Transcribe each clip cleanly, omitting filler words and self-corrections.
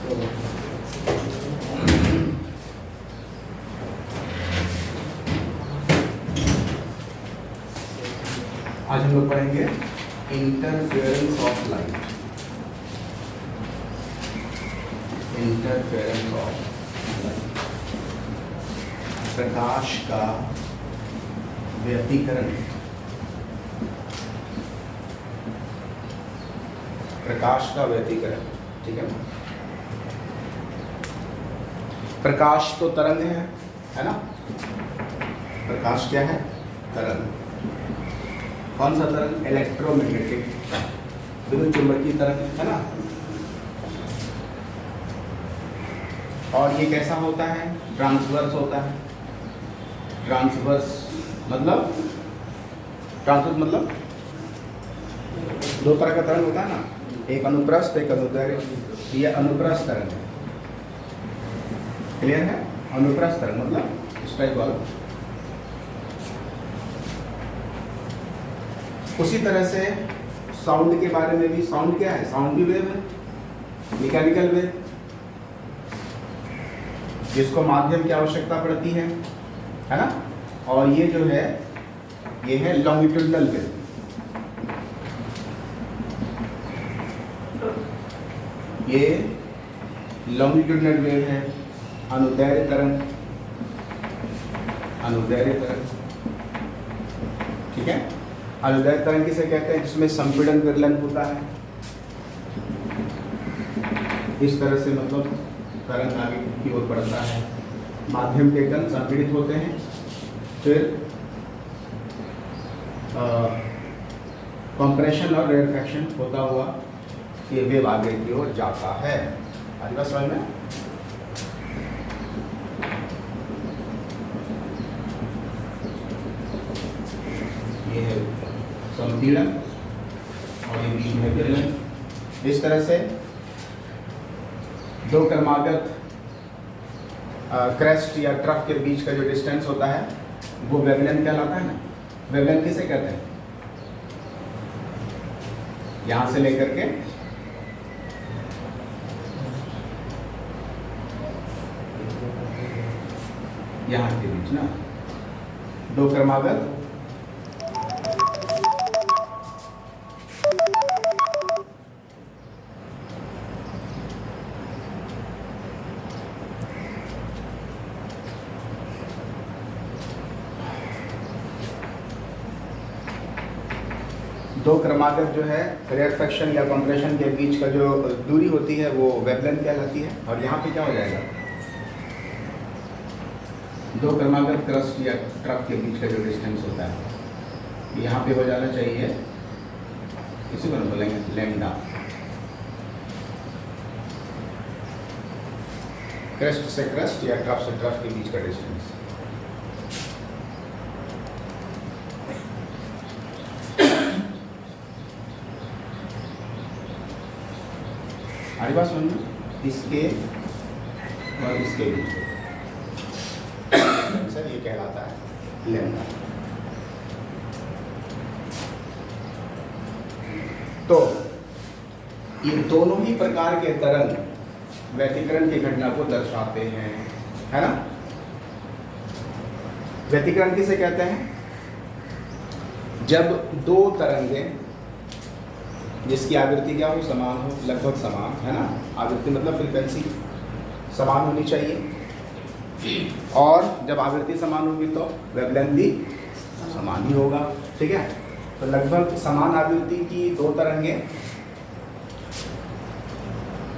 आज हम लोग पढ़ेंगे interference of light. Interference of light, प्रकाश का व्यतिकरण। प्रकाश का व्यतिकरण, ठीक है ना। प्रकाश तो तरंग है ना। प्रकाश क्या है? तरंग। कौन सा तरंग? इलेक्ट्रोमैग्नेटिक, विद्युत चुंबकीय तरंग, है ना। और ये कैसा होता है? ट्रांसवर्स होता है। ट्रांसवर्स मतलब दो तरह का तरंग होता है ना, एक अनुप्रस्थ एक अनुदैर्घ्य। ये अनुप्रस्थ तरंग है, क्लियर है। अनुप्रस्थ तरंग मतलब इस टाइप वाला। उसी तरह से साउंड के बारे में भी, साउंड क्या है? साउंड भी वेव है, मैकेनिकल वेव, जिसको माध्यम की आवश्यकता पड़ती है ना। और ये जो है ये है लॉन्गिट्यूडिनल वेव। ये लॉन्गिट्यूडिनल वेव है। अनुदैर्घ्य तरंग, अनुदैर्घ्य तरंग, ठीक है। अनुदैर्घ्य तरंग किसे कहते हैं? जिसमें संपीड़न विरलन होता है। इस तरह से मतलब तरंग आगे की ओर बढ़ता है, माध्यम के कण संपीड़ित होते हैं, फिर कंप्रेशन और रेरफैक्शन होता हुआ ये वेव आगे की ओर जाता है। आज बस समझ में। ये है संपीड़न और ये बीच में विरलन। इस तरह से दो क्रमागत क्रेस्ट या ट्रफ के बीच का जो डिस्टेंस होता है वो वेवलेंथ कहलाता है ना। वेवलेंथ किसे कहते हैं? यहां से लेकर के यहां के बीच ना, दो क्रमागत जो है रेरफैक्शन या कंप्रेशन के बीच का जो दूरी होती है वो वेवलेंथ कहलाती है। और यहाँ पे क्या हो जाएगा? दो क्रमागत क्रस्ट या ट्रफ के बीच का जो डिस्टेंस होता है यहाँ पे हो जाना चाहिए, इसी को हम बोलेंगे लैम्डा। क्रेस्ट से क्रेस्ट या ट्रफ से ट्रफ के बीच का डिस्टेंस। हमारी बात समझ में, इसके और इसके बीच सर ये कहलाता है लैम्डा। तो ये दोनों ही प्रकार के तरंग व्यतिकरण की घटना को दर्शाते हैं, है ना। व्यतिकरण किसे कहते हैं? जब दो तरंगें जिसकी आवृत्ति क्या हो? समान हो, लगभग समान, है ना। आवृत्ति मतलब फ्रीक्वेंसी समान होनी चाहिए, और जब आवृत्ति समान होगी तो वेवलेंथ भी समान ही होगा, ठीक है। तो लगभग समान आवृत्ति की दो तरंगें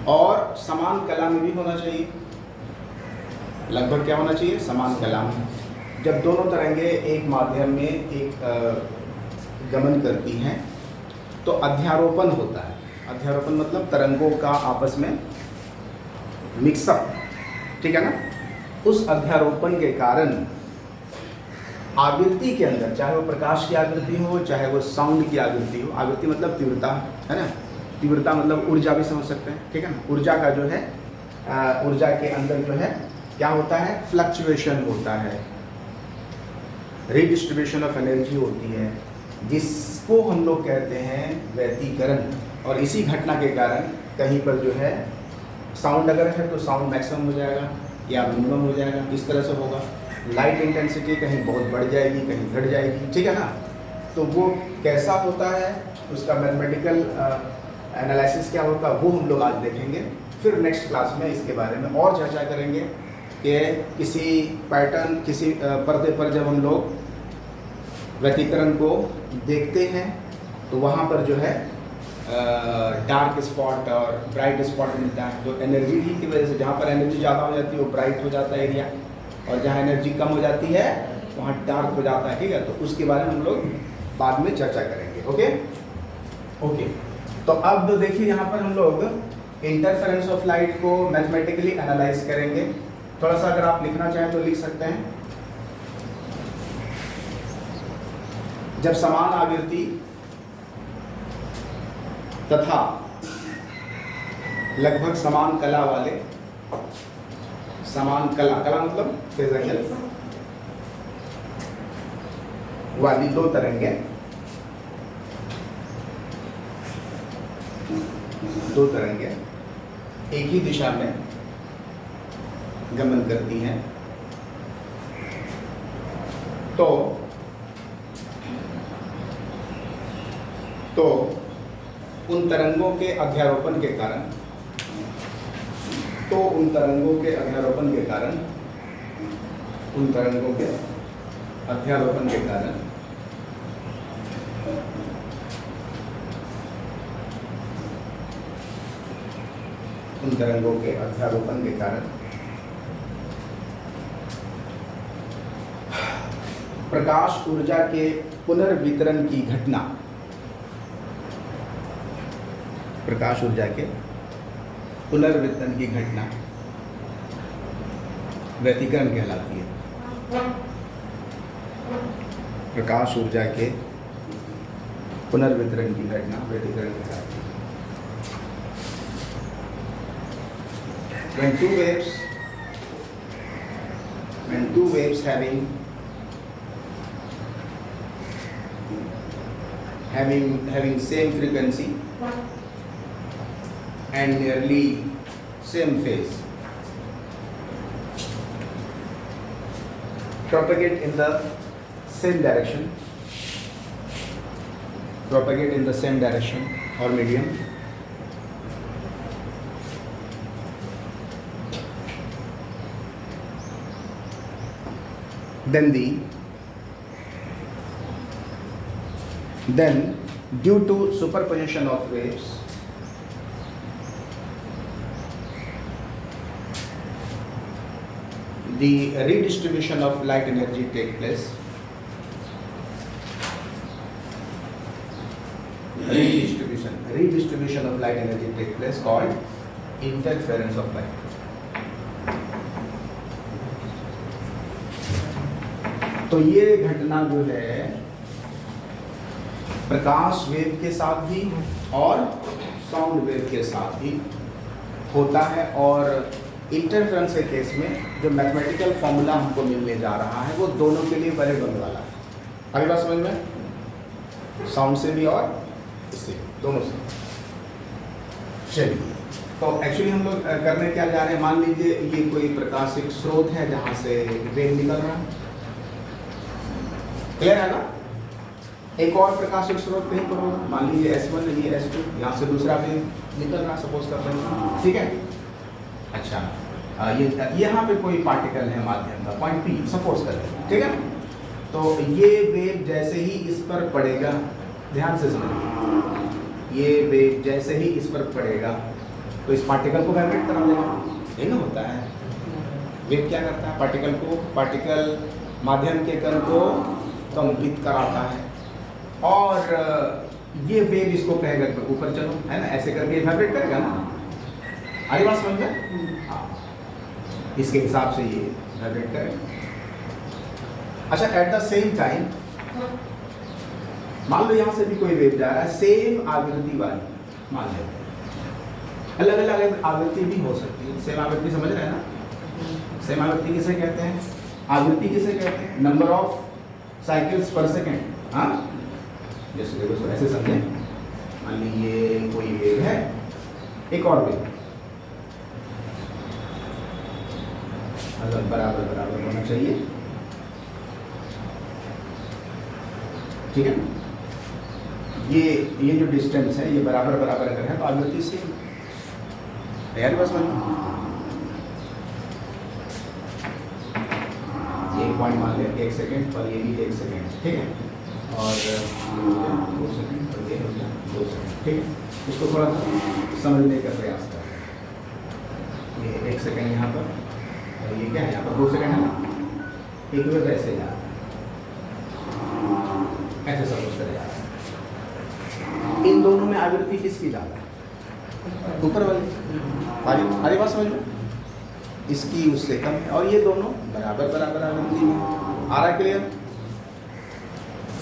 और समान कला में भी होना चाहिए। लगभग क्या होना चाहिए? समान कला में। जब दोनों तरंगें एक माध्यम में एक गमन करती हैं तो अध्यारोपण होता है। अध्यारोपण मतलब तरंगों का आपस में मिक्सअप, ठीक है ना। उस अध्यारोपण के कारण आवृत्ति के अंदर, चाहे वो प्रकाश की आवृत्ति हो चाहे वो साउंड की आवृत्ति हो, आवृत्ति मतलब तीव्रता, है ना। तीव्रता मतलब ऊर्जा भी समझ सकते हैं, ठीक है ना। ऊर्जा का जो है ऊर्जा के अंदर जो है क्या होता है? फ्लक्चुएशन होता है, रिडिस्ट्रीब्यूशन ऑफ एनर्जी होती है, जिसको हम लोग कहते हैं व्यतिकरण। और इसी घटना के कारण कहीं पर जो है साउंड अगर है तो साउंड मैक्सिमम हो जाएगा या मिनिमम हो जाएगा, इस तरह से होगा। लाइट इंटेंसिटी कहीं बहुत बढ़ जाएगी, कहीं घट जाएगी, ठीक है ना। तो वो कैसा होता है, उसका मैथमेटिकल एनालिसिस क्या होता है, वो हम लोग आज देखेंगे। फिर नेक्स्ट क्लास में इसके बारे में और चर्चा करेंगे कि किसी पैटर्न, किसी पर्दे पर जब हम लोग व्यतिकरण को देखते हैं तो वहाँ पर जो है डार्क स्पॉट और ब्राइट स्पॉट मिलता है। तो एनर्जी ही की वजह से, जहाँ पर एनर्जी ज़्यादा हो जाती है वो ब्राइट हो जाता है एरिया, और जहाँ एनर्जी कम हो जाती है वहाँ डार्क हो जाता है, ठीक है। तो उसके बारे में हम लोग बाद में चर्चा करेंगे। ओके। तो अब देखिए यहाँ पर हम लोग इंटरफेरेंस ऑफ लाइट को मैथमेटिकली एनालाइज करेंगे। थोड़ा सा अगर आप लिखना चाहें तो लिख सकते हैं। जब समान आवृत्ति तथा लगभग समान कला वाले, समान कला मतलब फेज एंगल वाली दो तरंगे एक ही दिशा में गमन करती हैं तो उन तरंगों के अध्यारोपण के कारण प्रकाश ऊर्जा के पुनर्वितरण की घटना, व्यतिकरण कहलाती है। प्रकाश ऊर्जा के पुनर्वितरण की घटना व्यतिकरण कहलाती है। When two waves having same frequency and nearly same phase propagate in the same direction or medium, then due to superposition of waves, the redistribution of light energy take place. Redistribution of light energy take place called interference of light. तो ये घटना जो है प्रकाश wave के साथ भी और sound wave के साथ भी होता है, और इंटरफेरेंस के केस में जो मैथमेटिकल फॉर्मूला हमको मिलने जा रहा है वो दोनों के लिए वैलिड होने वाला है। अगली बात समझ में, साउंड से भी और इससे, दोनों से। चलिए, तो एक्चुअली हम लोग करने क्या जा रहे हैं, मान लीजिए ये कोई प्रकाशिक स्रोत है जहाँ से वेव निकल रहा है, क्लियर है ना। एक और प्रकाशिक स्रोत कहीं पर होगा, मान लीजिए S1 है, ये S2, यहाँ से दूसरा वेव निकल रहा, सपोज करते हैं, ठीक है। अच्छा, ये यहाँ पे कोई पार्टिकल है माध्यम का, पॉइंट P सपोज करते हैं, ठीक है। तो ये वेव जैसे ही इस पर पड़ेगा, ध्यान से समझिए, ये वेव जैसे ही इस पर पड़ेगा तो इस पार्टिकल को वाइब्रेट करा देगा, यही ना होता है। वेव क्या करता है, पार्टिकल माध्यम के कण को कंपित कराता है, और ये वेव इसको कहेगा ऊपर चलो, है ना, ऐसे करके वाइब्रेट करेगा ना। आगे बात समझ में, हाँ, इसके हिसाब से ये वाइब्रेट करेगा। अच्छा, एट द सेम टाइम मान लो यहाँ से भी कोई वेव जा रहा है, सेम आवृत्ति वाली, मान लेते हैं, अलग अलग आवृत्ति भी हो सकती है। सेम आवृत्ति समझ रहे हैं ना, सेम आवृत्ति किसे कहते हैं, आवृत्ति किसे कहते हैं, नंबर ऑफ साइकिल्स पर सेकेंड। हाँ, जैसे देखो ऐसे समझें, मान लीजिए कोई वेव है, एक और वेव, अगर बराबर बराबर होना चाहिए, ठीक है। ये जो डिस्टेंस है ये बराबर बराबर अगर है तो आवृत्ति से तैयारी बस बन एक पॉइंट मान लें 1 सेकेंड और ये भी 1 सेकेंड, ठीक है, और 2 सेकेंड और ये हो गया 2 सेकेंड, ठीक है। इसको थोड़ा समझने का प्रयास करें। ये 1 सेकेंड यहाँ पर और ये क्या है यहाँ पर 2 सेकेंड है ना, एक वेव ऐसे जा रहा है, ऐसे सब कुछ करे जा रहा है। इन दोनों में आवृत्ति किसकी ज़्यादा है? ऊपर वाली। हमारी बात समझ लो, इसकी उससे कम है, और ये दोनों बराबर बराबर आवृत्ति में आ रहा। क्लियर?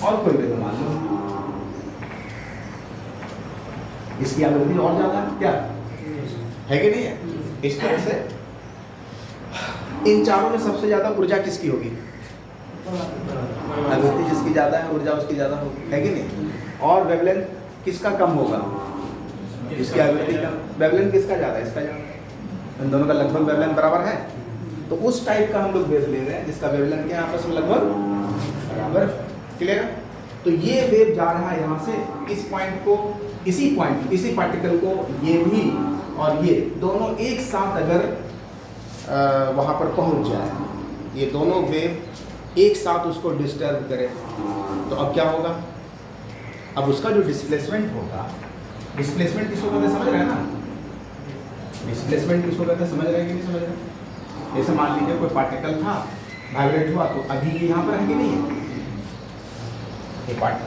और कोई वेव मान लो इसकी आवृत्ति और ज़्यादा है, क्या है कि नहीं है? इस तरह से इन चारों में सबसे ज़्यादा ऊर्जा किसकी होगी? आवृत्ति जिसकी ज़्यादा है ऊर्जा उसकी ज़्यादा होगी, है कि नहीं? और वेवलेंथ किसका कम होगा? इसकी आवृत्ति कम। वेवलेंथ किसका ज़्यादा है? इसका ज़्यादा। इन दोनों का लगभग वेवलेंथ बराबर है, तो उस टाइप का हम लोग वेव ले रहे हैं जिसका वेवलेंथ क्या आपस में लगभग बराबर। क्लियर? तो ये वेव जा रहा है यहाँ से इस पॉइंट को, इसी पार्टिकल को, ये भी और ये दोनों एक साथ अगर वहाँ पर पहुँच जाए, ये दोनों वेव एक साथ उसको डिस्टर्ब करे, तो अब क्या होगा? अब उसका जो डिस्प्लेसमेंट होगा, डिस्प्लेसमेंट किसको कहते हैं समझ रहे हैं ना? डिस्प्लेसमेंट किसको कहते हैं समझ रहे हैं कि नहीं समझ रहे? जैसे मान लीजिए कोई पार्टिकल था, वाइब्रेट हुआ, तो अभी ये यहाँ पर है कि नहीं है?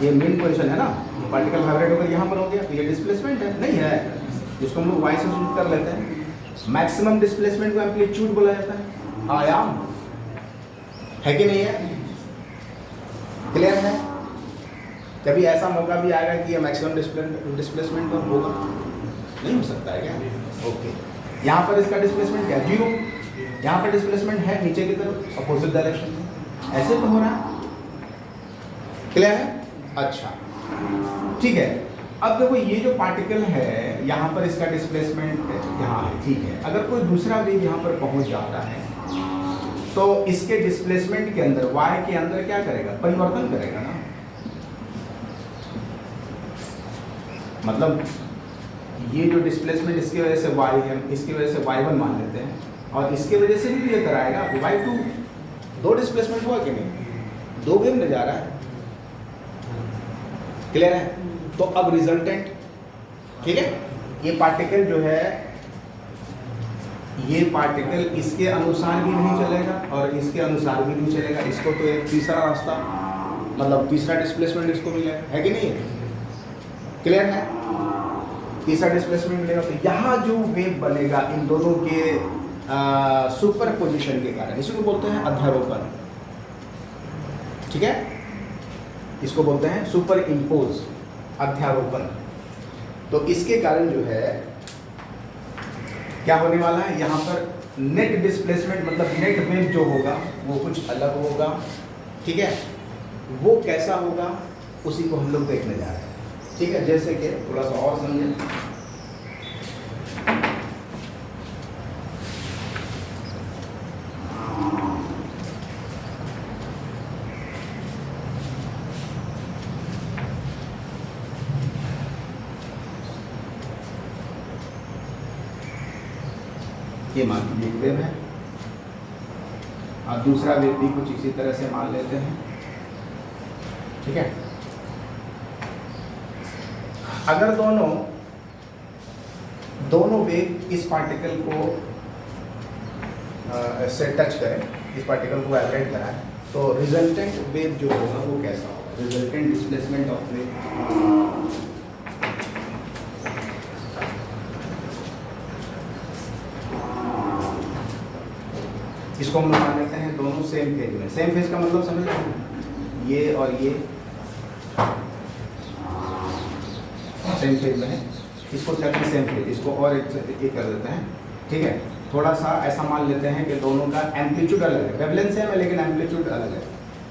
ये मेन पोजीशन है ना, ये पार्टिकल वाइब्रेट होकर यहाँ पर हो गया, तो ये डिस्प्लेसमेंट है नहीं है, जिसको हम लोग वाई से सूट कर लेते हैं। मैक्सिमम डिस्प्लेसमेंट को एम्पलीट्यूड बोला जाता है, आयाम, है कि नहीं है? क्लियर है? कभी ऐसा मौका भी आएगा कि ये मैक्सिमम डिस्प्लेसमेंट तो होगा नहीं, हो सकता है क्या? ओके, यहाँ पर इसका डिस्प्लेसमेंट क्या? 0। यहाँ पर डिस्प्लेसमेंट है नीचे की तरफ, अपोजिट डायरेक्शन में, ऐसे तो हो रहा है। क्लियर है? अच्छा, ठीक है। अब देखो ये जो पार्टिकल है यहाँ पर इसका डिस्प्लेसमेंट यहाँ है, ठीक है। अगर कोई दूसरा वेव यहाँ पर पहुँच जाता है तो इसके डिस्प्लेसमेंट के अंदर, वाई के अंदर क्या करेगा? परिवर्तन करेगा ना। मतलब ये जो डिस्प्लेसमेंट इसकी वजह से वाई है, इसकी वजह से y1 मान लेते हैं, और इसकी वजह से भी ये कराएगा y2। दो डिस्प्लेसमेंट हुआ कि नहीं? दो वेव में जा रहा है। क्लियर है? तो अब रिजल्टेंट, ठीक है, ये पार्टिकल जो है, ये पार्टिकल इसके अनुसार भी नहीं चलेगा और इसके अनुसार भी नहीं चलेगा। इसको तो एक तीसरा रास्ता, मतलब तीसरा डिस्प्लेसमेंट इसको मिलेगा, है कि नहीं? क्लियर है? तीसरा डिस्प्लेसमेंट मिलेगा, तो यहाँ जो वेव बनेगा इन दोनों के सुपर पोजिशन के कारण, इसको बोलते हैं अध्यारोपण, ठीक है? इसको बोलते हैं सुपर इम्पोज, अध्यारोपण। तो इसके कारण जो है क्या होने वाला है, यहाँ पर नेट डिस्प्लेसमेंट, मतलब नेट वेव जो होगा वो कुछ अलग होगा, ठीक है? वो कैसा होगा उसी को हम लोग देखने जा रहे हैं, ठीक है? जैसे कि थोड़ा सा और समझें। ये मान लीजिए एक वेव है और दूसरा वेव भी कुछ इसी तरह से मान लेते हैं, ठीक है? अगर दोनों वेव इस पार्टिकल को से टच करें, इस पार्टिकल को वाइब्रेट कराएं, तो रिजल्टेंट वेव जो होगा वो कैसा होगा? रिजल्टेंट डिस्प्लेसमेंट ऑफ वेव इसको हम मान लेते हैं दोनों सेम फेज में। सेम फेज का मतलब समझ रहे हैं? ये और ये सेम फेज में है, इसको चलते हैं सेम फेज, इसको और एक कर देते हैं, ठीक है? थोड़ा सा ऐसा मान लेते हैं कि दोनों का एम्पलीट्यूड अलग है, वेवलेंथ सेम है लेकिन एम्पलीट्यूड अलग है।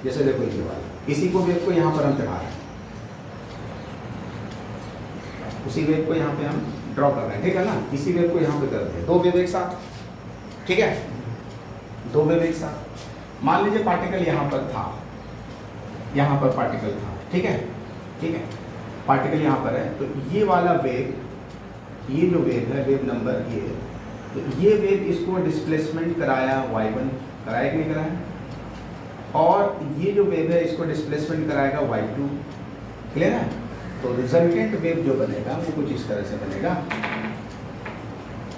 जैसे देखो ये वाला, इसी को वेव को यहाँ पर हम चढ़ा रहे हैं, उसी वेव को यहाँ पे हम ड्रॉ कर रहे हैं, ठीक है ना? इसी वेव को यहाँ पे कर दिया, दो वेव एक साथ, ठीक है? दो वेव एक साथ। मान लीजिए पार्टिकल यहाँ पर था, यहाँ पर पार्टिकल था, ठीक है, ठीक है, पार्टिकल यहाँ पर है, तो ये वाला वेव, ये जो वेव है, वेव नंबर ये, तो ये वेव इसको डिस्प्लेसमेंट कराया y1, कराया कि नहीं कराया, और ये जो वेव है इसको डिस्प्लेसमेंट कराएगा y2, क्लियर है। तो रिजल्टेंट वेव जो बनेगा वो कुछ इस तरह से बनेगा,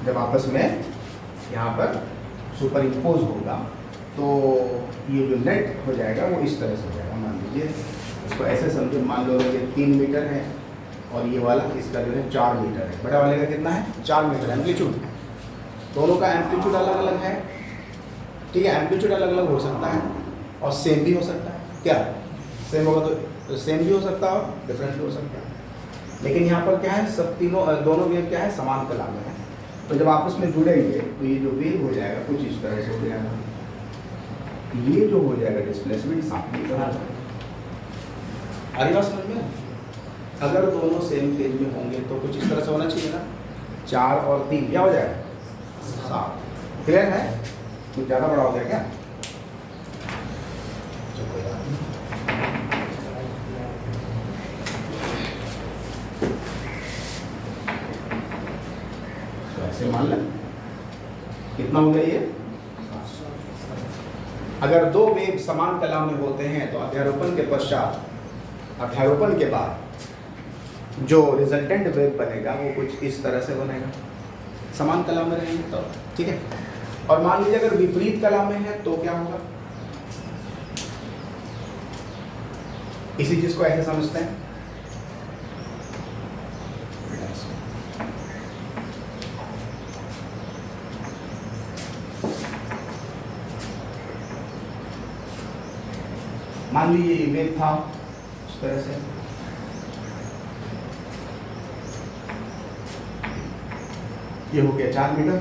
जब आपस में यहाँ पर सुपर इम्पोज होगा तो ये जो नेट हो जाएगा वो इस तरह से हो जाएगा। मान लीजिए इसको ऐसे समझो, मान लो ये 3 मीटर है और ये वाला इसका जो है 4 मीटर है, बड़ा वाले का कितना है 4 मीटर एम्पलीट्यूड, दोनों का एम्पलीट्यूड अलग अलग है, ठीक है, एम्पलीट्यूड अलग अलग हो सकता है और सेम भी हो सकता है, क्या सेम होगा तो सेम भी हो सकता है और डिफरेंट भी हो सकता है, लेकिन यहाँ पर क्या है, सब तीनों दोनों वेव क्या है, समान कला में है। तो जब आपस में जुड़ेंगे तो ये जो वेव हो जाएगा कुछ इस तरह से हो जाएगा, ये जो हो जाएगा डिस्प्लेसमेंट साथ में करा जाएगा। अरे बात समझ में, अगर दोनों सेम फेज में होंगे तो कुछ इस तरह से होना चाहिए ना, 4 और 3 क्या हो जाएगा 7, क्लियर है, कुछ ज़्यादा बड़ा हो गया क्या, ऐसे मान लें कितना हो गया ये। अगर दो वेव समान कला में होते हैं तो अध्यारोपण के पश्चात, अध्यारोपण के बाद जो रिजल्टेंट वेव बनेगा वो कुछ इस तरह से बनेगा, समान कला में रहेंगे तो, ठीक है। और मान लीजिए अगर विपरीत कला में है तो क्या होगा, इसी चीज को ऐसे समझते हैं, मान लीजिए ये वेव था इस तरह से, ये हो गया 4 मीटर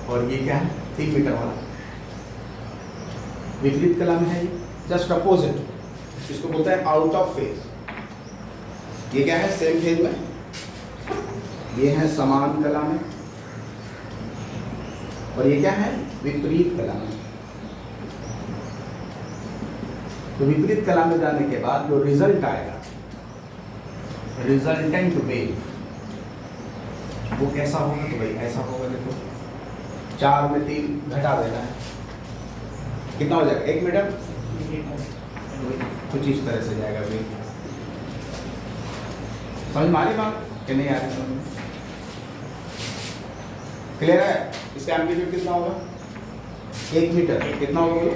और ये क्या है 3 मीटर वाला, विपरीत कला में है, ये जस्ट अपोजिट, इसको बोलते हैं आउट ऑफ फेज। ये क्या है सेम फेज में, ये है समान कला में, और ये क्या है विपरीत कला में। तो विपरीत कला में जाने के बाद जो रिजल्ट आएगा, रिजल्टेंट वेव, वो कैसा होगा, तो भाई ऐसा होगा, देखो 4 में 3 घटा देना है, कितना हो जाएगा 1 मीटर, कुछ इस तरह से जाएगा वेव। समझ में आ रही बात कि नहीं आ रही समझ में, क्लियर है। इसका एम्पलीट्यूड कितना होगा 1 मीटर, कितना होगा 1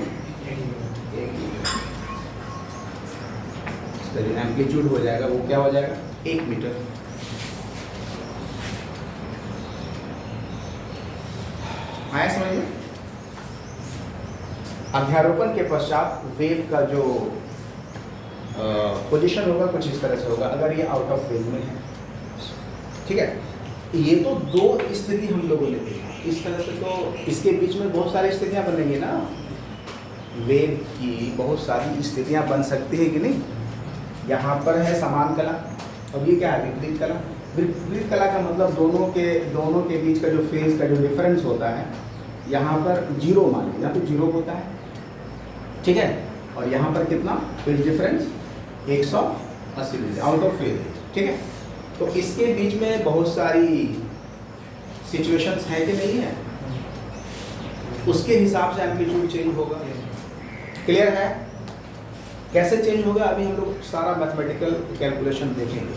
मीटर, एम्पलीट्यूड हो जाएगा वो क्या हो जाएगा 1 मीटर। आया समझ में। अध्यारोपण के पश्चात वेव का जो पोजीशन होगा कुछ इस तरह से होगा, अगर ये आउट ऑफ फेज में है, ठीक है। ये तो दो स्थिति हम लोगों ने देखी, इस तरह से तो इसके बीच में बहुत सारी स्थितियां बनेंगी ना, वेव की बहुत सारी स्थितियां बन सकती है कि नहीं। यहाँ पर है समान कला, अब ये क्या है विपरीत कला। विपरीत कला का मतलब दोनों के बीच का जो फेज का जो डिफरेंस होता है, यहाँ पर 0 मान लीजिए, यहाँ पर 0 होता है, ठीक है, और यहाँ पर कितना phase difference 180 degree, out of phase, ठीक है। तो इसके बीच में बहुत सारी सिचुएशंस हैं कि नहीं है, उसके हिसाब से एम्पलीट्यूड चेंज होगा, क्लियर है। कैसे चेंज होगा अभी हम लोग सारा मैथमेटिकल कैलकुलेशन देखेंगे,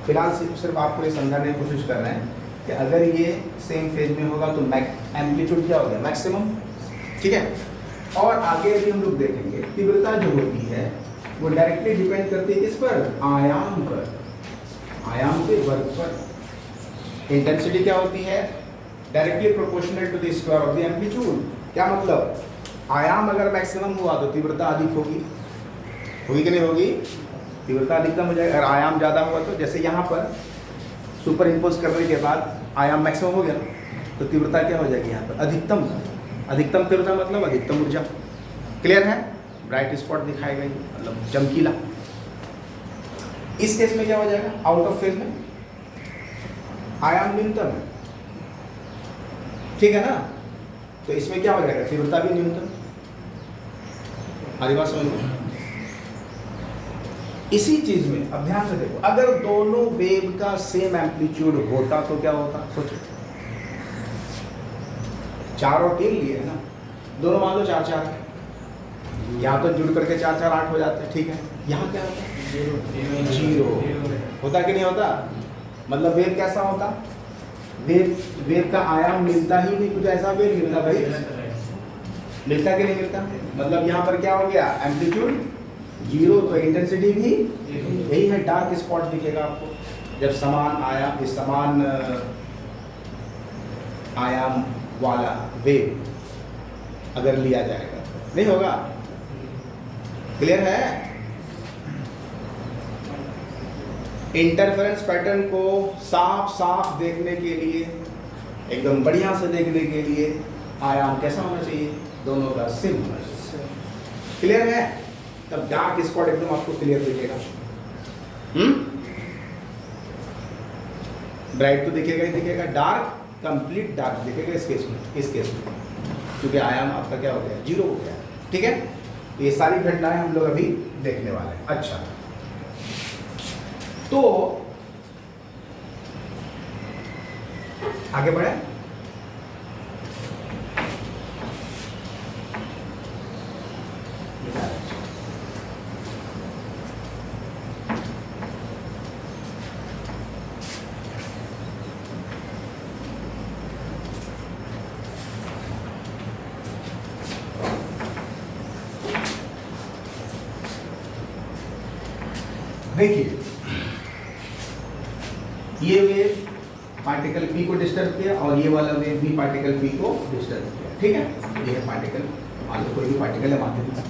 फिलहाल सिर्फ आपको ये समझाने की कोशिश कर रहे हैं कि अगर ये सेम फेज में होगा तो एम्पलीट्यूड क्या हो गया मैक्सिमम, ठीक है। और आगे भी हम लोग देखेंगे तीव्रता जो होती है वो डायरेक्टली डिपेंड करती है किस पर, आयाम पर, आयाम के वर्ग पर। इंटेंसिटी क्या होती है directly proportional to the square of the amplitude. क्या मतलब, आयाम अगर मैक्सिमम हुआ तो तीव्रता अधिक होगी, होगी कि नहीं होगी, तीव्रता अधिकतम हो जाएगा। अगर आयाम ज़्यादा हुआ तो जैसे यहाँ पर सुपर इम्पोज करने के बाद आयाम मैक्सिमम हो गया तो तीव्रता क्या हो जाएगी यहाँ पर अधिकतम, अधिकतम तीव्रता मतलब अधिकतम ऊर्जा, क्लियर है। ब्राइट स्पॉट दिखाई गई मतलब चमकीला। इस केस में क्या हो जाएगा, आउट ऑफ फेज में आयाम न्यूनतम है, ठीक है ना। तो इसमें क्या हो जाएगा, तीव्रता भी न्यूनतम। हमारी बात समझ में? इसी चीज में अब ध्यान से देखो, अगर दोनों वेव का सेम एम्पलीट्यूड होता तो क्या होता, सोचो। 4 और 3 लिए है ना, दोनों मान लो 4 4 है, यहाँ तो जुड़ करके 4 4 8 हो जाते हैं, ठीक है। यहाँ क्या होता है, 0 होता कि नहीं होता। मतलब वेव कैसा होता, वेव का आयाम मिलता ही नहीं, कुछ ऐसा वेव मिलता भाई, मिलता कि नहीं मिलता। मतलब यहाँ पर क्या हो गया, एम्पलीट्यूड 0, तो इंटेंसिटी भी यही है। डार्क स्पॉट दिखेगा आपको जब समान आयाम वाला वेव अगर लिया जाएगा, नहीं होगा। क्लियर है? इंटरफेरेंस पैटर्न को साफ साफ देखने के लिए, एकदम बढ़िया से देखने के लिए आयाम कैसा होना चाहिए, दोनों का सेम होना चाहिए। क्लियर है? तब डार्क स्पॉट एकदम आपको क्लियर दिखेगा। ब्राइट तो दिखेगा ही दिखेगा, डार्क कंप्लीट डार्क दिखेगा इस केस में, क्योंकि आयाम आपका क्या हो गया, 0 हो गया। ठीक है, ये सारी घटनाएं हम लोग अभी देखने वाले हैं। अच्छा, तो आगे बढ़े। देखिए, ये वेव पार्टिकल P को डिस्टर्ब किया और ये वाला वेव भी पार्टिकल P को डिस्टर्ब किया। ठीक है, ये है पार्टिकल, मान लो कोई भी पार्टिकल है माध्यम में।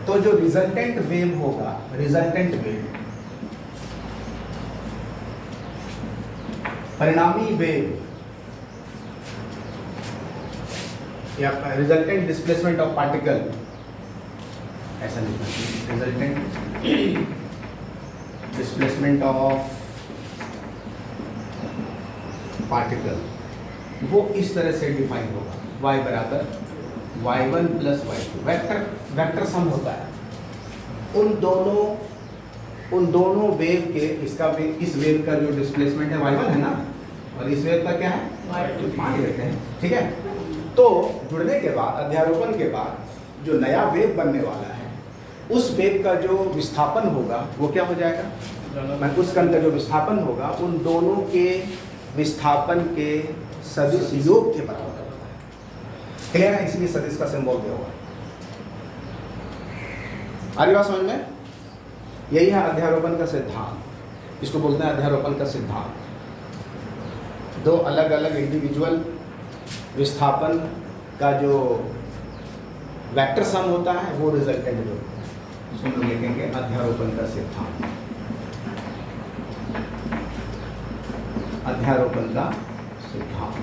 तो जो रिजल्टेंट वेव होगा, रिजल्टेंट वेव, परिणामी वेव या रिजल्टेंट डिस्प्लेसमेंट ऑफ पार्टिकल, ऐसा लिखना चाहिए, रिजल्टेंट डिस्प्लेसमेंट ऑफ पार्टिकल, वो इस तरह से डिफाइन होगा, y बराबर y1 plus y2। Vector sum होता है उन दोनों वेव के, इस वेव का जो डिस्प्लेसमेंट है y1 है ना, और इस वेव का क्या है y2, मान लेते हैं। ठीक है, तो जुड़ने के बाद, अध्यारोपण के बाद जो नया वेव बनने वाला है, उस वेव का जो विस्थापन होगा वो क्या हो जाएगा, उस कण का जो विस्थापन होगा उन दोनों के विस्थापन के सदिश योग के बराबर होता है। क्लियर है? इसलिए सदिश का सिंबल दिया हुआ है। आ रही बात समझ में? यही है अध्यारोपण का सिद्धांत, इसको बोलते हैं अध्यारोपण का सिद्धांत। दो अलग अलग इंडिविजुअल विस्थापन का जो वेक्टर सम होता है वो रिजल्टेंट जो, इसको लिखेंगे अध्यारोपण का सिद्धांत, अध्यारोपण का सिद्धांत,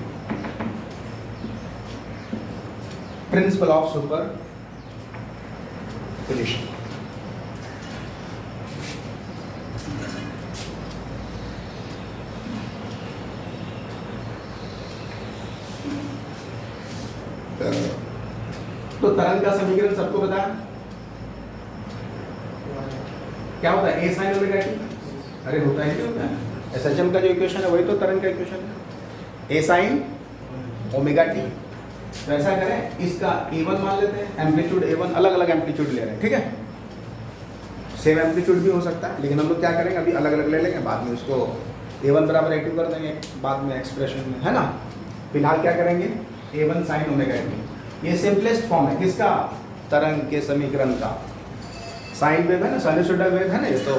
प्रिंसिपल ऑफ सुपर पोजिशन। तो तरंग का समीकरण सबको पता है क्या होता है, ए साइन ओमेगा टी। अरे होता है, क्या होता है, एसएचएम का जो इक्वेशन है वही तो तरंग का इक्वेशन है, ए साइन ओमेगा टी। तो ऐसा करें, इसका A1 मान लेते हैं, एम्पलीट्यूड A1, अलग अलग एम्पलीट्यूड ले रहे हैं। ठीक है, सेम एम्पलीट्यूड भी हो सकता है, लेकिन हम लोग क्या करेंगे, अभी अलग अलग ले लेंगे, बाद में उसको A1 बराबर A2 कर देंगे बाद में एक्सप्रेशन में, है ना। फिलहाल क्या करेंगे, A1 साइन ओमेगा टी, ये सिंपलेस्ट फॉर्म है किसका, तरंग के समीकरण का। साइन वेव है ना, साइनसोइडल वेव है ना, ये तो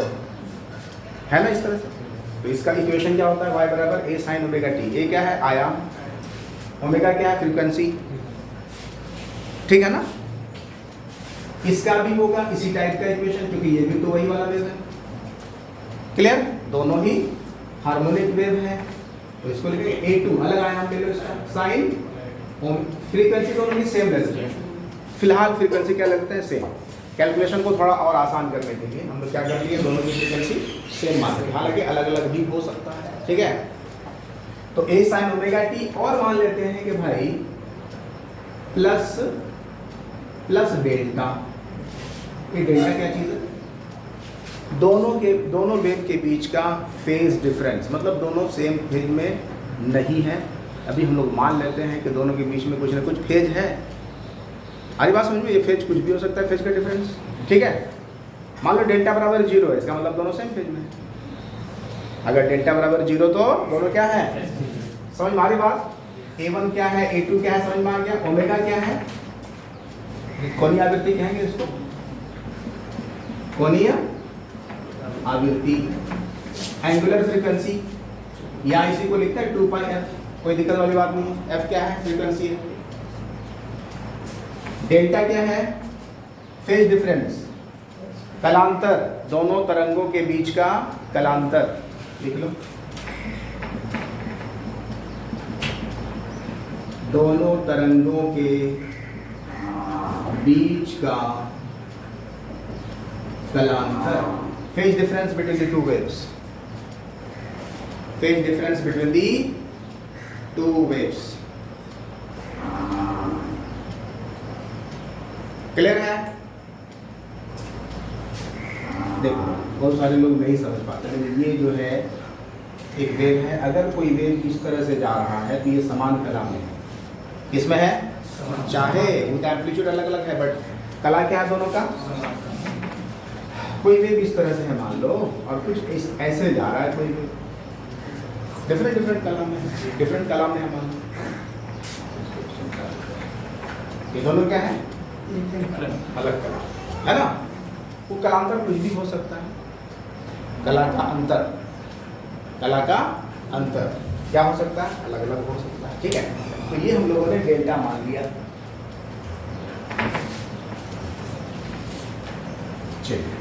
है ना इस तरह से। तो इसका इक्वेशन क्या होता है, y बराबर a साइन ओमेगा टी। ए क्या है, आयाम, ओमेगा क्या है, फ्रीक्वेंसी। ठीक है ना, इसका भी होगा इसी टाइप का इक्वेशन, क्योंकि ये भी तो वही वाला वेव है। क्लियर, दोनों ही हार्मोनिक वेव है, तो इसको लिखेंगे A2, अलग आयाम ले लो इसका, साइन, फ्रीक्वेंसी दोनों की सेम लेते हैं। फिलहाल फ्रीक्वेंसी क्या लगता है, सेम। कैलकुलेशन को थोड़ा और आसान करने के लिए हम लोग क्या कर लिए, दोनों की फ्रीक्वेंसी सेम मान लेंगे, हालांकि अलग अलग भी हो सकता है। ठीक है, तो a साइन ओमेगा टी, और मान लेते हैं कि भाई प्लस डेल्टा। ये डेल्टा क्या चीज़ है? दोनों वेव के बीच का फेज डिफरेंस, मतलब दोनों सेम फेज में नहीं है। अभी हम लोग मान लेते हैं कि दोनों के बीच में कुछ ना कुछ फेज है। हमारी बात समझ में, ये फेज कुछ भी हो सकता है, फेज का डिफरेंस, ठीक है। मान लो डेल्टा बराबर 0 है, इसका मतलब दोनों सेम फेज में। अगर डेल्टा बराबर 0 तो दोनों क्या है? समझ में आ रही बात? A1 क्या है, A2 क्या है, समझ में आ गया? ओमेगा क्या है? कोणीय आवृत्ति कहेंगे इसको, कोणीय आवृत्ति, एंगुलर फ्रीक्वेंसी, या इसी को लिखते हैं 2πf, कोई दिक्कत वाली बात नहीं है। f क्या है? फ्रीक्वेंसी है। डेल्टा क्या है? फेज डिफरेंस, कलांतर, दोनों तरंगों के बीच का कलांतर, लिख लो। दोनों तरंगों के बीच का कलांतर, phase difference between the two waves, phase difference between the two waves. Clear है? देखो बहुत सारे लोग नहीं समझ पाते हैं। ये जो है एक वेव है, अगर कोई वेव इस तरह से जा रहा है तो ये समान कला में है। किसमें है? चाहे उनका एम्पलीट्यूड अलग अलग है, बट कला क्या है दोनों का? कोई वेव इस तरह से है मान लो, और कुछ ऐसे जा रहा है, कोई वेव डिफरेंट कला में है, डिफरेंट कला में है मान लो। ये दोनों क्या है? अलग कला है ना। वो कलांतर कुछ भी हो सकता है, कला का अंतर, कला का अंतर क्या हो सकता है? अलग अलग हो सकता है, ठीक है। तो ये हम लोगों ने डेल्टा मान लिया। चलिए,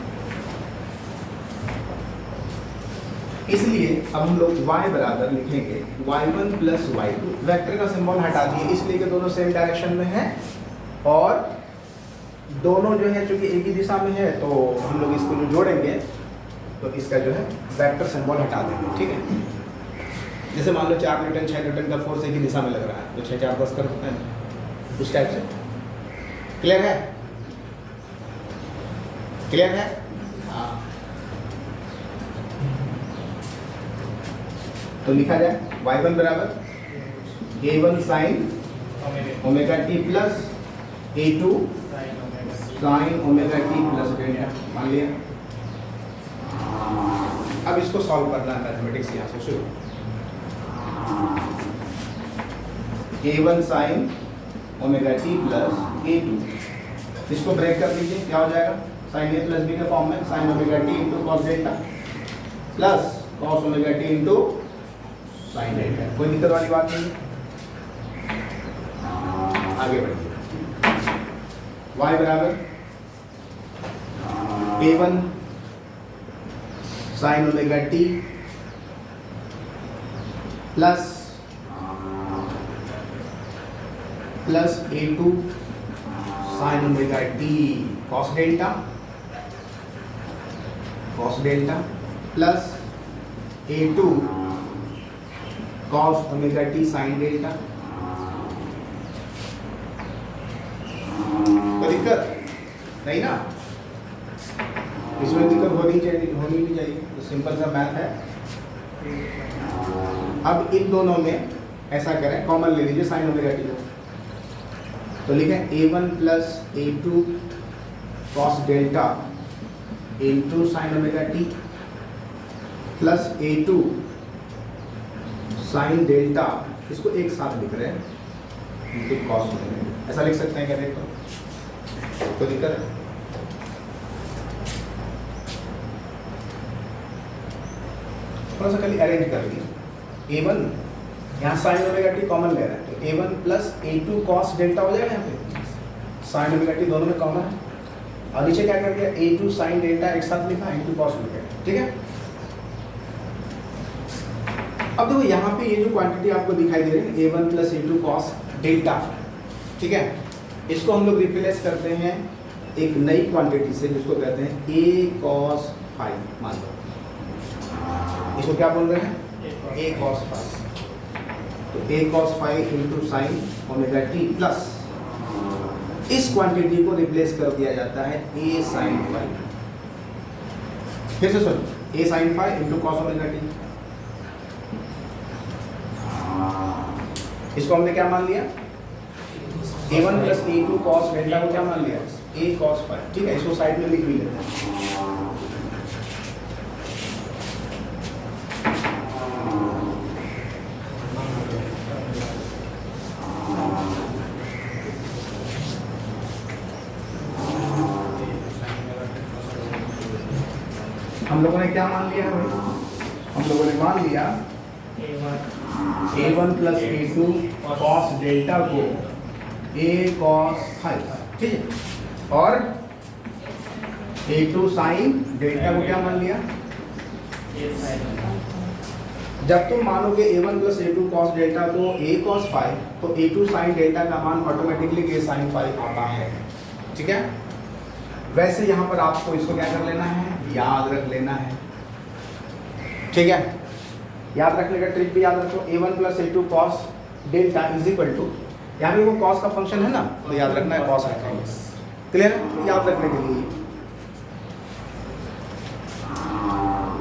इसलिए अब हम लोग y बराबर लिखेंगे y1 प्लस y2। वेक्टर का सिंबल हटा दिए इसलिए कि दोनों सेम डायरेक्शन में है, और दोनों जो है चूंकि एक ही दिशा में है, तो हम लोग इसको जो जोड़ेंगे तो इसका जो है वेक्टर सिंबल हटा देंगे, ठीक है। जैसे मान लो 4 न्यूटन 6 न्यूटन का फोर्स एक ही दिशा में लग रहा है, तो 6 4 10 कर सकते हैं, उस टाइप से। क्लियर है? क्लियर है? हाँ, तो लिखा जाए y1 बराबर a1 sign omega t plus a2 sign omega t plus delta, मान लिया। अब इसको सॉल्व करना है मैथमेटिक्स, यहाँ से शुरू। a1 sign omega t plus a2, इसको ब्रेक कर दीजिए, क्या हो जाएगा? साइन a प्लस b के फॉर्म में, sign omega T into cos delta plus cos omega T into sine delta. कोई दिक्कत वाली बात नहीं है। आगे बढ़िए, y बराबर a1 sign omega t plus a2 sign omega t cos delta plus a2 cos omega t sine delta. कोई दिक्कत नहीं ना? इसमें दिक्कत होनी नहीं चाहिए, तो सिंपल सा मैथ है। अब इन दोनों में ऐसा करें, कॉमन ले लीजिए साइन ओमेगा टी को, तो लिखें a1 plus a2 cos delta into sine omega t plus a2 sine delta, इसको एक साथ लिख रहे हैं इंटू कॉस ओमेगा, ऐसा लिख सकते हैं क्या? देखो कोई दिक्कत है? थोड़ा सा खाली अरेंज कर लिया। a1 यहाँ साइन ओमेगा टी कॉमन ले रहे हैं, तो a1 plus a2 cos delta हो जाएगा। यहाँ पे साइन ओमेगा टी दोनों में कॉमन है, और नीचे क्या कर दिया? a2 साइन डेल्टा एक साथ लिखा इंटू कॉस ओमेगा, ठीक है। अब देखो यहाँ पे ये जो क्वांटिटी आपको दिखाई दे रही है a1 plus a2 cos delta, ठीक है, इसको हम लोग रिप्लेस करते हैं एक नई क्वांटिटी से जिसको कहते हैं a cos phi। मान लो इसको क्या बोल रहे हैं? a cos phi। तो a cos phi into sine omega t plus इस क्वांटिटी को रिप्लेस कर दिया जाता है a sin phi। फिर से सुनो, a sin phi into cos omega T. इसको हमने क्या मान लिया, a1 plus a2 cos delta को क्या मान लिया, a cos phi। ठीक है, इसको साइड में लिख भी लेते हैं। हम लोगों ने क्या मान लिया है भाई, हम लोगों ने मान लिया a1 plus a2 cos delta को a cos phi, ठीक है, और a2 sin डेल्टा को क्या मान लिया। जब तुम मानोगे a1 plus a2 cos delta को a cos phi, तो a2 sin डेल्टा का मान ऑटोमेटिकली a sin phi आता है। ठीक है, वैसे यहाँ पर आपको इसको क्या कर लेना है, याद रख लेना है। ठीक है, याद रखने का ट्रिक भी याद रखो, a1 plus a2 cos delta is equal to, यहाँ पे वो cos का फंक्शन है ना, तो याद रखना है cos रखेंगे। क्लियर, याद रखने के लिए।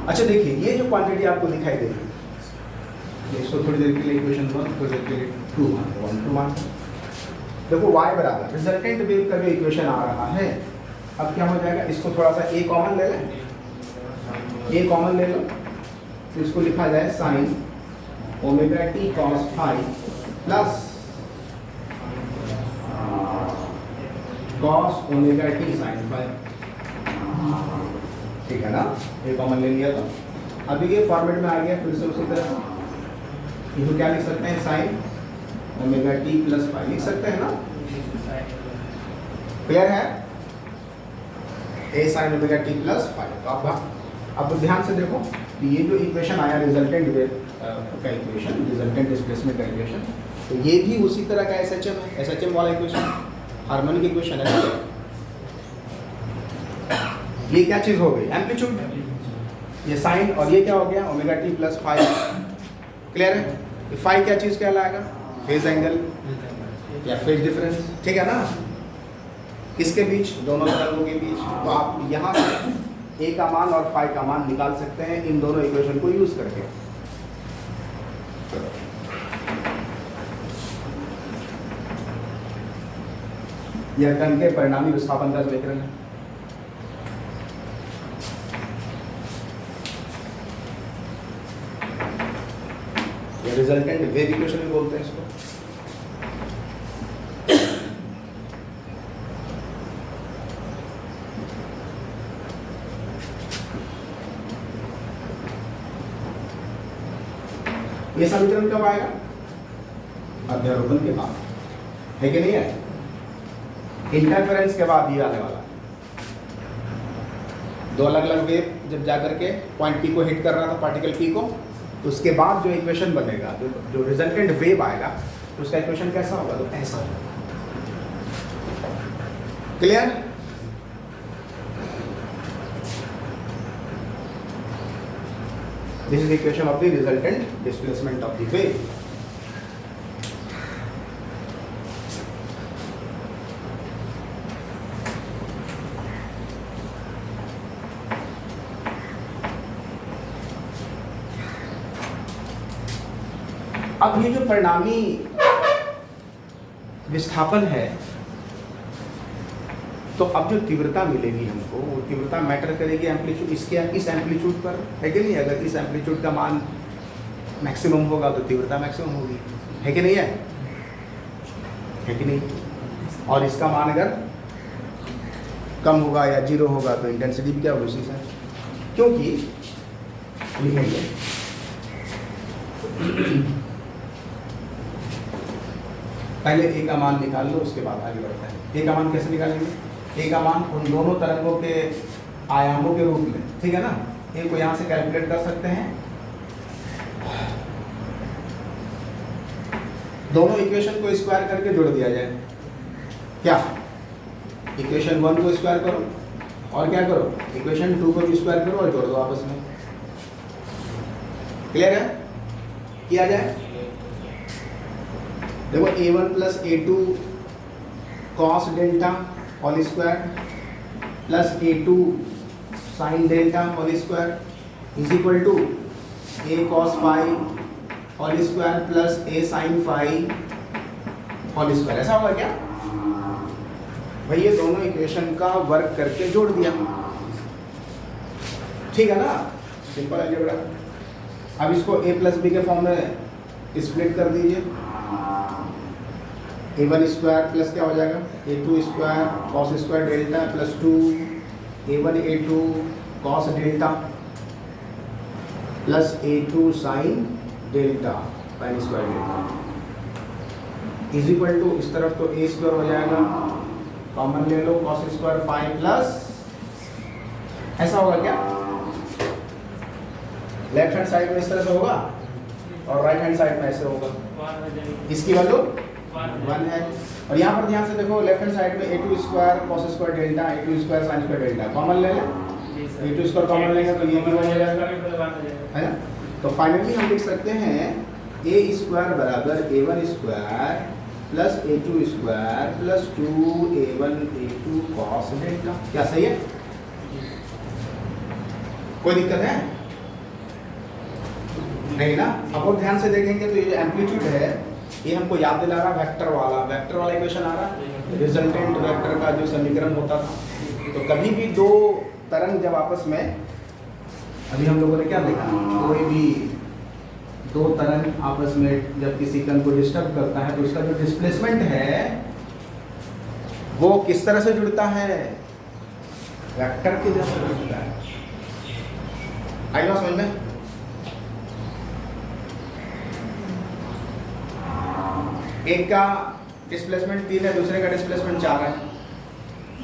अच्छा देखिए, ये जो क्वांटिटी आपको दिखाई दे रही है, इसको थोड़ी देर के लिए इक्वेशन 1, थोड़ी देर के लिए 2 मान। देखो y बराबर रिजल्टेंट वेव का जो इक्वेशन आ रहा है, अब क्या हो जाएगा, इसको थोड़ा सा a कॉमन ले लें, a कॉमन ले लो, तो इसको लिखा जाए sine omega t cos phi plus cos omega t sine phi. ठीक है ना, a कॉमन ले लिया, तो अभी ये फॉर्मेट में आ गया। फिर से उसी तरह इसको क्या लिख सकते हैं, sine omega t plus phi लिख सकते हैं ना। क्लियर है, a sin omega t plus five. तो अब ध्यान से देखो, ये जो इक्वेशन आया रिजल्टेंट वेव का इक्वेशन, रिजल्टेंट डिस्प्लेसमेंट का इक्वेशन, तो ये भी उसी तरह का एसएचएम है, एसएचएम वाला इक्वेशन, हार्मोनिक इक्वेशन है। ये क्या चीज़ हो गई, एम्पलीट्यूड, ये साइन, और ये क्या हो गया, omega t plus five. Clear है, फाइव क्या चीज़ कहलाएगा, फेज एंगल या फेज डिफरेंस। ठीक है ना, किसके बीच, दोनों तरंगों के बीच। तो आप यहाँ से a का मान और फाई का मान निकाल सकते हैं इन दोनों इक्वेशन को यूज करके। यह कण के परिणामी विस्थापन का समीकरण है। यह रिजल्टेंट वेव इक्वेशन भी बोलते हैं इसको। ये समीकरण कब आएगा, अध्यारोपण के बाद, है कि नहीं है, इंटरफेरेंस के बाद ये आने वाला। दो अलग अलग वेव जब जाकर के पॉइंट पी को हिट कर रहा था, पार्टिकल पी को, तो उसके बाद जो इक्वेशन बनेगा, जो रिजल्टेंट वेव आएगा, तो उसका इक्वेशन कैसा होगा, तो ऐसा होगा। Clear, this is the equation of the resultant displacement of the wave. अब ये जो परिणामी विस्थापन है, तो अब जो तीव्रता मिलेगी हमको, वो तीव्रता मैटर करेगी एम्पलीट्यूड, इस एम्पलीट्यूड पर, है कि नहीं। अगर इस एम्पलीट्यूड का मान मैक्सिमम होगा तो तीव्रता मैक्सिमम होगी, है कि नहीं है कि नहीं। और इसका मान अगर कम होगा या जीरो होगा तो इंटेंसिटी भी क्या होगी, उसी से, क्योंकि लिखेंगे पहले ए का मान निकाल लो, उसके बाद आगे बढ़ता है। ए का मान कैसे निकालेंगे, ए का मान उन दोनों तरंगों के आयामों के रूप में, ठीक है ना। ए को यहाँ से कैलकुलेट कर सकते हैं, दोनों इक्वेशन को स्क्वायर करके जोड़ दिया जाए। क्या, इक्वेशन 1 को स्क्वायर करो और क्या करो, इक्वेशन 2 को भी स्क्वायर करो और जोड़ दो आपस में। क्लियर है, किया जाए। देखो a1 plus a2 cos delta whole square plus A2 sine delta whole square is equal to A cos phi whole square plus A sine phi whole square. ऐसा होगा क्या भाई? ये दोनों इक्वेशन का वर्क करके जोड़ दिया, ठीक है ना, सिंपल अलजेब्रा। अब इसको A प्लस बी के फॉर्म में स्प्लिट कर दीजिए। A1 स्क्वायर प्लस क्या हो जाएगा A2 square cos square delta plus 2 A1 A2 cos delta plus A2 sine delta sine square delta is equal to, इस तरफ तो A स्क्वायर हो जाएगा, कॉमन ले लो, कॉस स्क्वायर फाइव प्लस, ऐसा होगा क्या? लेफ्ट हैंड साइड में इस तरह से होगा और राइट हैंड साइड में ऐसे होगा। इसकी वैल्यू 1 है। और यहाँ पर ध्यान से देखो, लेफ्ट हैंड साइड में A2 square cos square delta A2 square sine square delta common ले ले, A2 स्क्वायर कॉमन लेंगे तो ये भी 1 हो जाएगा, है ना। तो फाइनली हम लिख सकते हैं A स्क्वायर बराबर A1 square plus A2 square plus 2A1 A2 cos delta. क्या सही है? कोई दिक्कत है नहीं ना? अब और ध्यान से देखेंगे तो ये जो एम्पलीट्यूड है ये हमको याद दिला रहा वेक्टर वाला इक्वेशन आ रहा, रिजल्टेंट वेक्टर का जो समीकरण होता था। तो कभी भी दो तरंग जब आपस में, अभी हम लोगों ने क्या देखा, कोई भी दो तरंग आपस में जब किसी कण को डिस्टर्ब करता है तो उसका जो डिस्प्लेसमेंट है वो किस तरह से जुड़ता है? वेक्टर के जैसे जुड़ता है। आई बात समझ में? एक का डिस्प्लेसमेंट 3 है, दूसरे का डिस्प्लेसमेंट 4 है,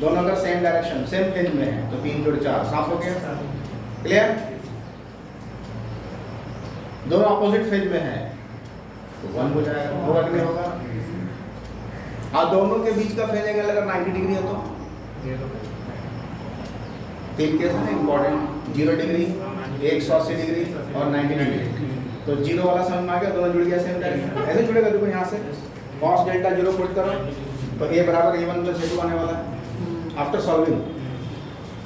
दोनों का सेम डायरेक्शन सेम फेज में है, तो 3 जोड़ 4 साफ हो गया। क्लियर? दोनों अपोजिट फेज में है तो 1 हो जाएगा, वो अगले होगा। और दोनों के बीच का फेज एंगल अगर 90 डिग्री है तो 3 केस है इंपॉर्टेंट, 0 डिग्री, 180 डिग्री और 90 डिग्री। तो 0 वाला समझ में आ गया, दोनों जुड़ गया सेम डायरेक्शन। ऐसे जुड़ेगा, देखो यहाँ से कॉस डेल्टा 0 पुट करो तो A बराबर A1 प्लस A2 आने वाला है। आफ्टर सॉल्विंग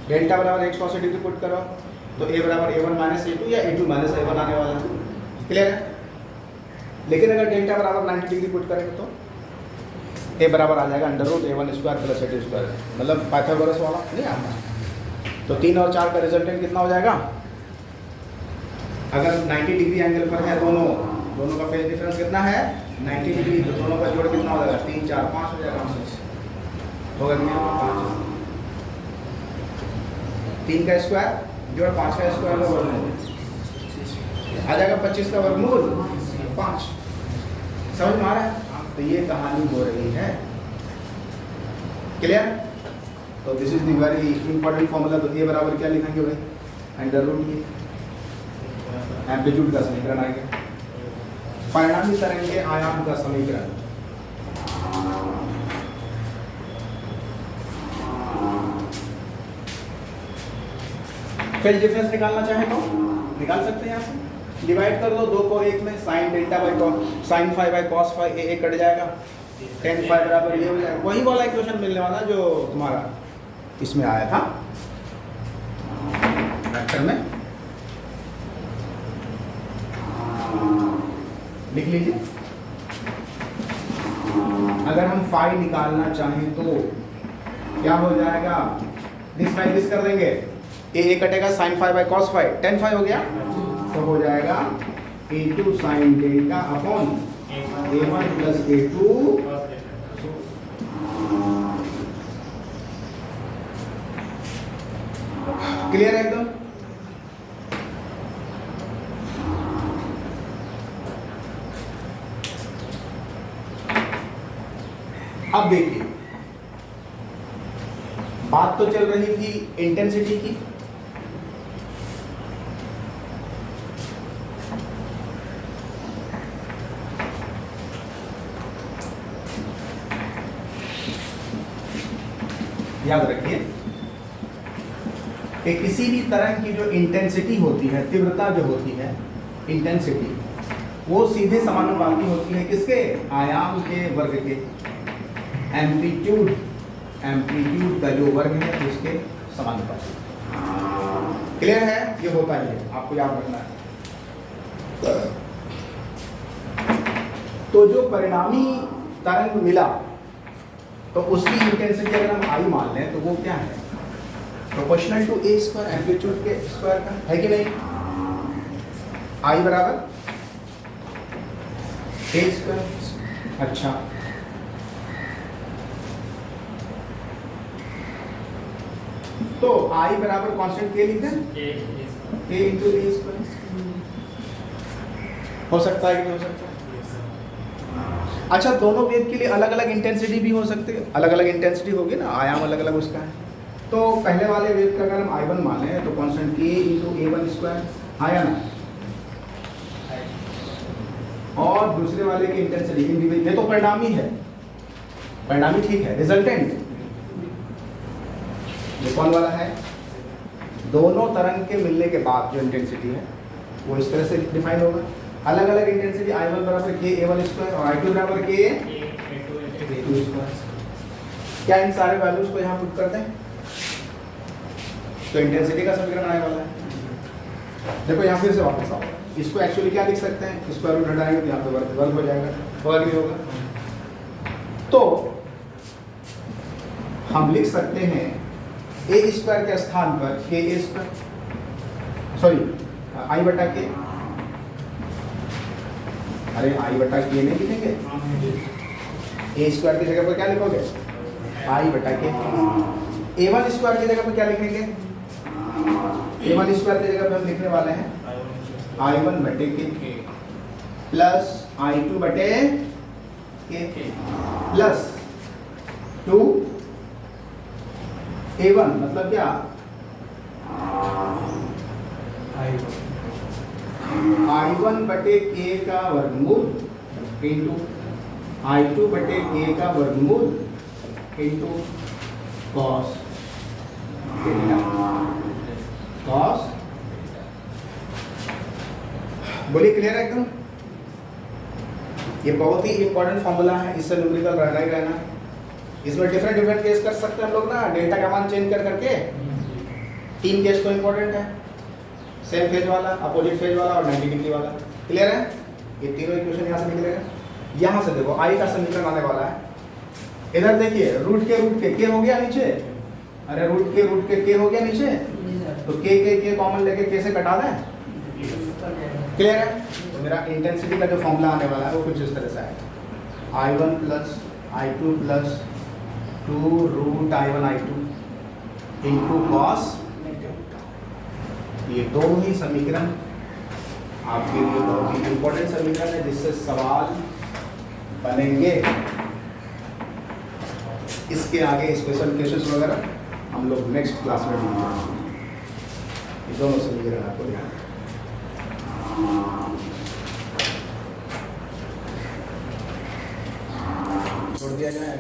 डेल्टा बराबर 180 डिग्री पुट करो तो A बराबर A1 माइनस A2 या A2 माइनस A1 आने वाला है। क्लियर है? लेकिन अगर डेल्टा बराबर 90 डिग्री पुट करेंगे तो A बराबर आ जाएगा under root A1 square plus A2 square, मतलब पाइथागोरस वाला नहीं आता। तो 3 और 4 का रिजल्टेंट कितना हो जाएगा? अगर 90 डिग्री एंगल पर है दोनों का फेज डिफरेंस कितना है? 90 डिग्री, तो दोनों का जोड़ कितना हो जाएगा? 3 4 5 हो जाएगा, होगा नहीं? 3 का स्क्वायर जोड़ 5 का स्क्वायर का वर्गमूल आ जाएगा, 25 का वर्गमूल 5। समझ में आ रहा है? तो ये कहानी हो रही है। क्लियर? तो this is the very important formula. तो A बराबर क्या लिखेंगे भाई? अंडर रूट ये एम्पलीट्यूड का समीकरण आ गया, परिणामी तरंग के आयाम का समीकरण। फेज डिफरेंस निकालना चाहे तो निकाल सकते हैं। यहाँ से डिवाइड कर दो 2 को 1 में, sine delta by cos sine phi by cos phi, A कट जाएगा, टेन फाई बराबर ये हो जाएगा। वही वाला इक्वेशन मिलने वाला जो तुम्हारा इसमें आया था वेक्टर में। लिख लीजिए। अगर हम फाई निकालना चाहें तो क्या हो जाएगा? दिस बाई दिस कर देंगे, ए कटेगा sine phi by cos phi, tan phi हो गया, तो हो जाएगा A2 sine delta upon A1 plus A2। Clear है एकदम? अब देखिए, बात तो चल रही थी इंटेंसिटी की, याद रखिए कि किसी भी तरंग की जो इंटेंसिटी होती है, तीव्रता जो होती है, इंटेंसिटी, वो सीधे समानुपाती होती है किसके? आयाम के वर्ग के। एम्पलीट्यूड का जो वर्ग है उसके समानुपाती। क्लियर है? ये होता ही है, आपको याद रखना है। तो जो परिणामी तरंग मिला तो उसकी इंटेंसिटी अगर हम आई मान लें तो वो क्या है? Proportional to A square, amplitude के स्क्वायर का, है कि नहीं? आई बराबर ए स्क्वायर। अच्छा, तो आई बराबर कांस्टेंट के लिख दें, ए इंटू ए स्क्वायर। हो सकता है कि नहीं हो सकता? अच्छा, दोनों वेव के लिए अलग अलग इंटेंसिटी भी हो सकती है, अलग अलग इंटेंसिटी होगी ना, आयाम अलग अलग उसका है। तो पहले वाले वेव का अगर हम I1 मान लें तो constant k into A1 square आया ना, और दूसरे वाले की इंटेंसिटी इंडिविजुअल, ये तो परिणामी है, परिणामी ठीक है, रिजल्टेंट ये कौन वाला है? दोनों तरंग के मिलने के बाद जो इंटेंसिटी है वो इस तरह से डिफाइन होगा। अलग अलग इंटेंसिटी I1 बराबर k A1 स्क्वायर और I2 बराबर k A2 स्क्वायर। क्या इन सारे वैल्यूज को यहाँ पुट कर दें तो इंटेंसिटी का समीकरण आने वाला है। देखो यहाँ फिर से वापस आओ, इसको एक्चुअली क्या लिख सकते हैं? स्क्वायर रूट हटाएंगे तो यहाँ पे वर्ग हो जाएगा, वर्ग ही होगा। तो हम लिख सकते हैं ए स्क्वायर के स्थान पर के ए स्क्वायर, सॉरी आई बटा के, अरे आई बटा के नहीं लिखेंगे, ए स्क्वायर की जगह पर क्या लिखोगे? आई बटा के। A1 स्क्वायर की जगह पर क्या लिखेंगे? A1 स्क्वायर की जगह पर हम लिखने वाले हैं I1 बटे के प्लस I2 बटे के प्लस 2 A1 मतलब क्या? I1 बटे के का वर्गमूल इंटू I2 बटे के का वर्गमूल इंटू कॉस कॉस। बोलिए, क्लियर है एकदम? ये बहुत ही इंपॉर्टेंट फॉर्मूला है, इससे न्यूमेरिकल रहना ही रहना। इसमें डिफरेंट केस कर सकते हैं हम लोग ना, डेल्टा का मान चेंज कर करके। 3 केस तो इंपॉर्टेंट है, सेम फेज वाला, अपोजिट फेज वाला और 90 डिग्री वाला। क्लियर है? ये तीनों इक्वेशन यहाँ से निकलेगा। यहाँ से देखो आई का समीकरण आने वाला है, इधर देखिए रूट के हो गया नीचे, अरे रूट के के हो गया नीचे, तो के कॉमन लेके के से कटा दें। क्लियर है? तो मेरा इंटेंसिटी का जो फॉर्मूला आने वाला है वो कुछ इस तरह से है, I1 plus I2 plus 2 root I1 I2 into cos. ये दोनों ही समीकरण आपके लिए बहुत ही इंपॉर्टेंट समीकरण है जिससे सवाल बनेंगे। इसके आगे स्पेशल केसेस वगैरह हम लोग नेक्स्ट क्लास में ढूंढेंगे। ये दोनों समीकरण आपको ध्यान छोड़ दिया जाए।